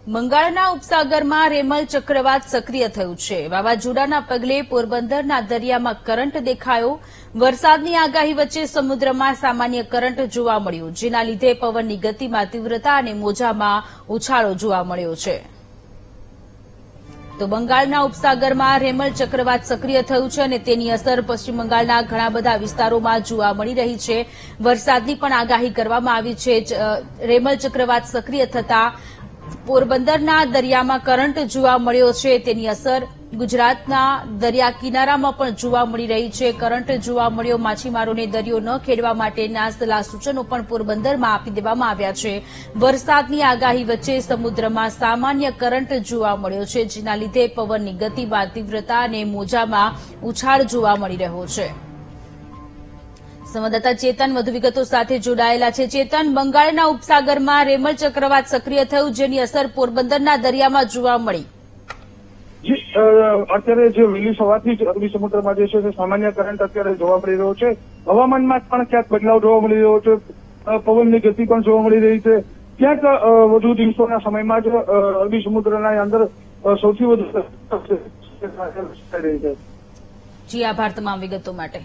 બંગાળના ઉપસાગરમાં રેમલ ચક્રવાત સક્રિય થયું છે। વાવાઝોડાના પગલે પોરબંદરના દરિયામાં કરંટ દેખાયો। વરસાદની આગાહી વચ્ચે સમુદ્રમાં સામાન્ય કરંટ જોવા મળ્યો, જેના લીધે પવનની ગતિમાં તીવ્રતા અને મોજામાં ઉછાળો જોવા મળ્યો છે। તો બંગાળના ઉપસાગરમાં રેમલ ચક્રવાત સક્રિય થયું છે અને તેની અસર પશ્ચિમ બંગાળના ઘણા બધા વિસ્તારોમાં જોવા મળી રહી છે। વરસાદની પણ આગાહી કરવામાં આવી છે। રેમલ ચક્રવાત સક્રિય થતા પોરબંદરના દરિયામાં કરંટ જોવા મળ્યો છે। તેની અસર ગુજરાતના દરિયા કિનારામાં પણ જોવા મળી રહી છે। કરંટ જોવા મળ્યો, માછીમારોને દરિયો ન ખેડવા માટેના સલાહ સૂચનો પણ પોરબંદરમાં આપી દેવામાં આવ્યા છે। વરસાદની આગાહી વચ્ચે સમુદ્રમાં સામાન્ય કરંટ જોવા મળ્યો છે, જેના લીધે પવનની ગતિમાં તીવ્રતા અને મોજામાં ઉછાળ જોવા મળી રહ્યો છે। સંવાદદાતા ચેતન વધુ વિગતો સાથે જોડાયેલા છે। ચેતન, બંગાળના ઉપસાગરમાં રેમલ ચક્રવાત સક્રિય થયું, જેની અસર પોરબંદરના દરિયામાં જોવા મળી। અત્યારે જે વહેલી સવારથી જ અરબી સમુદ્રમાં જે છે તે સામાન્ય કરંટ અત્યારે જોવા મળી રહ્યો છે। હવામાનમાં પણ ક્યાંક બદલાવ જોવા મળી રહ્યો છે, પવનની ગતિ પણ જોવા મળી રહી છે। ક્યાંક વધુ દિવસોના સમયમાં જ અરબી સમુદ્રના અંદર સૌથી વધુ રહી છે। જી આભાર તમામ વિગતો માટે।